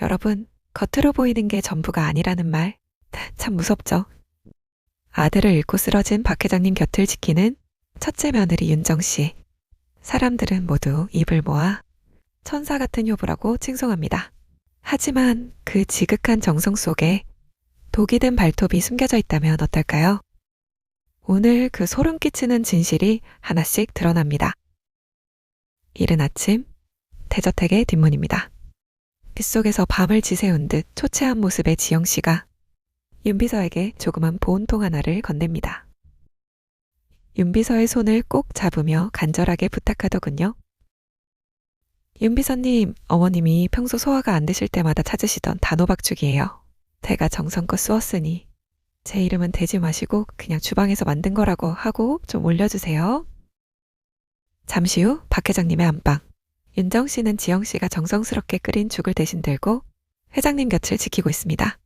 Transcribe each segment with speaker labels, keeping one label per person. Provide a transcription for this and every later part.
Speaker 1: 여러분, 겉으로 보이는 게 전부가 아니라는 말, 참 무섭죠? 아들을 잃고 쓰러진 박 회장님 곁을 지키는 첫째 며느리 윤정 씨. 사람들은 모두 입을 모아 천사 같은 효부라고 칭송합니다. 하지만 그 지극한 정성 속에 독이 든 발톱이 숨겨져 있다면 어떨까요? 오늘 그 소름 끼치는 진실이 하나씩 드러납니다. 이른 아침, 대저택의 뒷문입니다. 빗속에서 밤을 지새운 듯 초췌한 모습의 지영 씨가 윤비서에게 조그만 보온통 하나를 건넵니다. 윤비서의 손을 꼭 잡으며 간절하게 부탁하더군요. 윤비서님, 어머님이 평소 소화가 안 되실 때마다 찾으시던 단호박죽이에요. 제가 정성껏 쑤었으니 제 이름은 대지 마시고 그냥 주방에서 만든 거라고 하고 좀 올려주세요. 잠시 후 박 회장님의 안방. 윤정 씨는 지영 씨가 정성스럽게 끓인 죽을 대신 들고 회장님 곁을 지키고 있습니다.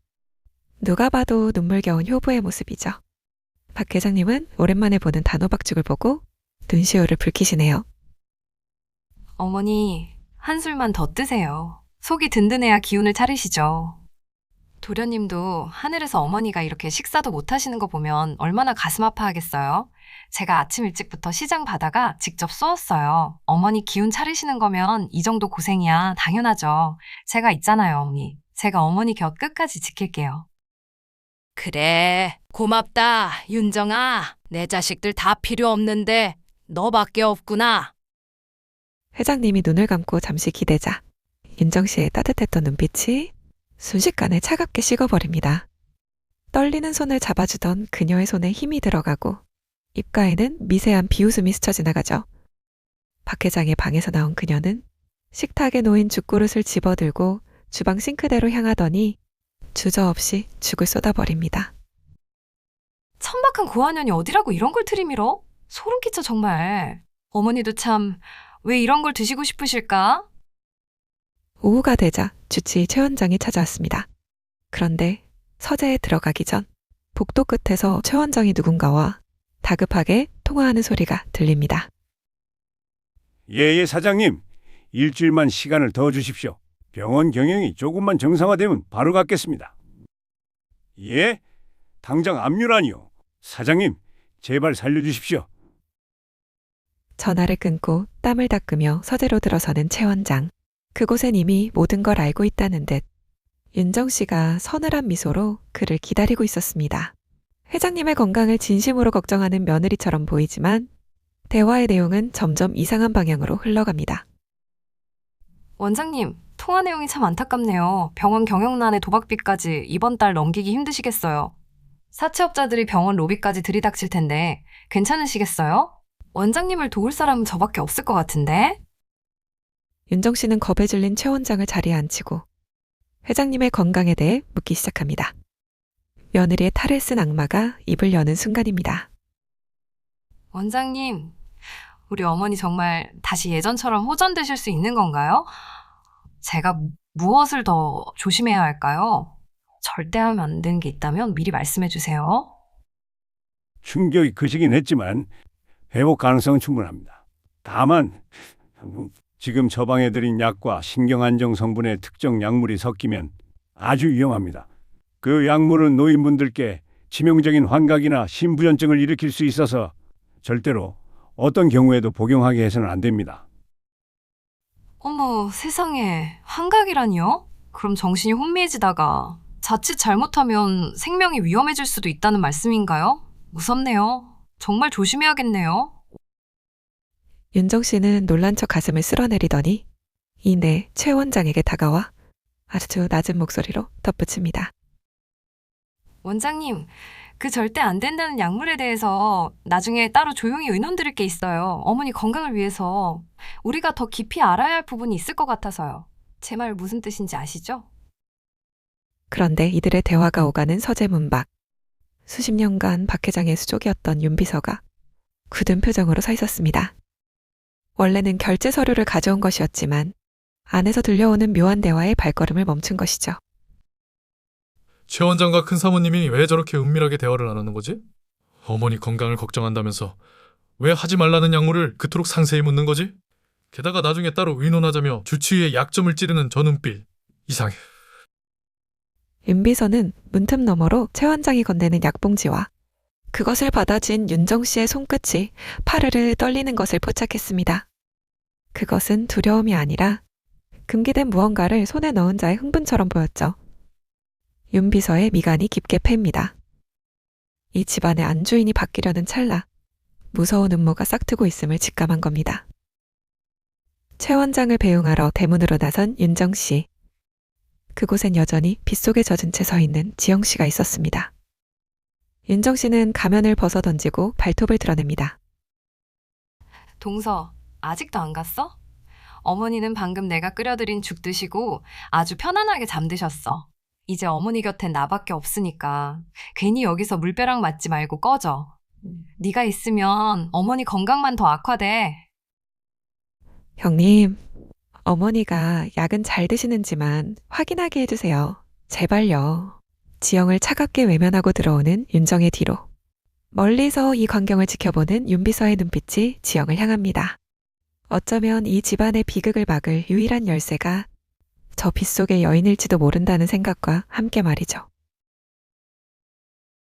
Speaker 1: 누가 봐도 눈물겨운 효부의 모습이죠. 박 회장님은 오랜만에 보는 단호박죽을 보고 눈시울을 붉히시네요.
Speaker 2: 어머니, 한술만 더 뜨세요. 속이 든든해야 기운을 차리시죠. 도련님도 하늘에서 어머니가 이렇게 식사도 못 하시는 거 보면 얼마나 가슴 아파하겠어요. 제가 아침 일찍부터 시장 바다가 직접 쏘았어요. 어머니 기운 차리시는 거면 이 정도 고생이야 당연하죠. 제가 있잖아요, 어머니. 제가 어머니 곁 끝까지 지킬게요.
Speaker 3: 그래, 고맙다, 윤정아. 내 자식들 다 필요 없는데 너밖에 없구나.
Speaker 1: 회장님이 눈을 감고 잠시 기대자 윤정 씨의 따뜻했던 눈빛이 순식간에 차갑게 식어버립니다. 떨리는 손을 잡아주던 그녀의 손에 힘이 들어가고 입가에는 미세한 비웃음이 스쳐 지나가죠. 박 회장의 방에서 나온 그녀는 식탁에 놓인 죽그릇을 집어들고 주방 싱크대로 향하더니 주저없이 죽을 쏟아버립니다.
Speaker 2: 천박한 고아년이 어디라고 이런 걸 들이밀어? 소름 끼쳐 정말. 어머니도 참 왜 이런 걸 드시고 싶으실까?
Speaker 1: 오후가 되자 주치의 최 원장이 찾아왔습니다. 그런데 서재에 들어가기 전 복도 끝에서 최 원장이 누군가와 다급하게 통화하는 소리가 들립니다.
Speaker 4: 예, 사장님. 일주일만 시간을 더 주십시오. 병원 경영이 조금만 정상화되면 바로 갖겠습니다. 예? 당장 압류라니요. 사장님, 제발 살려주십시오.
Speaker 1: 전화를 끊고 땀을 닦으며 서재로 들어서는 최 원장. 그곳엔 이미 모든 걸 알고 있다는 듯 윤정 씨가 서늘한 미소로 그를 기다리고 있었습니다. 회장님의 건강을 진심으로 걱정하는 며느리처럼 보이지만 대화의 내용은 점점 이상한 방향으로 흘러갑니다.
Speaker 2: 원장님, 통화 내용이 참 안타깝네요. 병원 경영난에 도박비까지 이번 달 넘기기 힘드시겠어요. 사채업자들이 병원 로비까지 들이닥칠 텐데 괜찮으시겠어요? 원장님을 도울 사람은 저밖에 없을 것 같은데?
Speaker 1: 윤정 씨는 겁에 질린 최 원장을 자리에 앉히고 회장님의 건강에 대해 묻기 시작합니다. 며느리의 탈을 쓴 악마가 입을 여는 순간입니다.
Speaker 2: 원장님, 우리 어머니 정말 다시 예전처럼 호전되실 수 있는 건가요? 제가 무엇을 더 조심해야 할까요? 절대 하면 안 되는 게 있다면 미리 말씀해 주세요.
Speaker 4: 충격이 크시긴 했지만 회복 가능성은 충분합니다. 다만 지금 처방해드린 약과 신경안정 성분의 특정 약물이 섞이면 아주 위험합니다. 그 약물은 노인분들께 치명적인 환각이나 심부전증을 일으킬 수 있어서 절대로 어떤 경우에도 복용하게 해서는 안 됩니다.
Speaker 2: 어머, 세상에. 환각이라니요? 그럼 정신이 혼미해지다가 자칫 잘못하면 생명이 위험해질 수도 있다는 말씀인가요? 무섭네요. 정말 조심해야겠네요.
Speaker 1: 윤정 씨는 놀란 척 가슴을 쓸어내리더니 이내 최 원장에게 다가와 아주 낮은 목소리로 덧붙입니다.
Speaker 2: 원장님, 그 절대 안 된다는 약물에 대해서 나중에 따로 조용히 의논드릴 게 있어요. 어머니 건강을 위해서 우리가 더 깊이 알아야 할 부분이 있을 것 같아서요. 제 말 무슨 뜻인지 아시죠?
Speaker 1: 그런데 이들의 대화가 오가는 서재 문 밖. 수십 년간 박 회장의 수족이었던 윤비서가 굳은 표정으로 서 있었습니다. 원래는 결제 서류를 가져온 것이었지만 안에서 들려오는 묘한 대화에 발걸음을 멈춘 것이죠.
Speaker 5: 최 원장과 큰 사모님이 왜 저렇게 은밀하게 대화를 나누는 거지? 어머니 건강을 걱정한다면서 왜 하지 말라는 약물을 그토록 상세히 묻는 거지? 게다가 나중에 따로 의논하자며 주치의의 약점을 찌르는 저 눈빛. 이상해.
Speaker 1: 윤비서는 문틈 너머로 최 원장이 건네는 약봉지와 그것을 받아쥔 윤정 씨의 손끝이 파르르 떨리는 것을 포착했습니다. 그것은 두려움이 아니라 금기된 무언가를 손에 넣은 자의 흥분처럼 보였죠. 윤비서의 미간이 깊게 패입니다. 이 집안의 안주인이 바뀌려는 찰나 무서운 음모가 싹트고 있음을 직감한 겁니다. 최 원장을 배웅하러 대문으로 나선 윤정 씨. 그곳엔 여전히 빗속에 젖은 채 서 있는 지영 씨가 있었습니다. 윤정 씨는 가면을 벗어 던지고 발톱을 드러냅니다.
Speaker 2: 동서, 아직도 안 갔어? 어머니는 방금 내가 끓여드린 죽 드시고 아주 편안하게 잠드셨어. 이제 어머니 곁엔 나밖에 없으니까 괜히 여기서 물벼락 맞지 말고 꺼져. 네가 있으면 어머니 건강만 더 악화돼.
Speaker 1: 형님, 어머니가 약은 잘 드시는지만 확인하게 해주세요. 제발요. 지영을 차갑게 외면하고 들어오는 윤정의 뒤로. 멀리서 이 광경을 지켜보는 윤비서의 눈빛이 지영을 향합니다. 어쩌면 이 집안의 비극을 막을 유일한 열쇠가 저 빗속의 여인일지도 모른다는 생각과 함께 말이죠.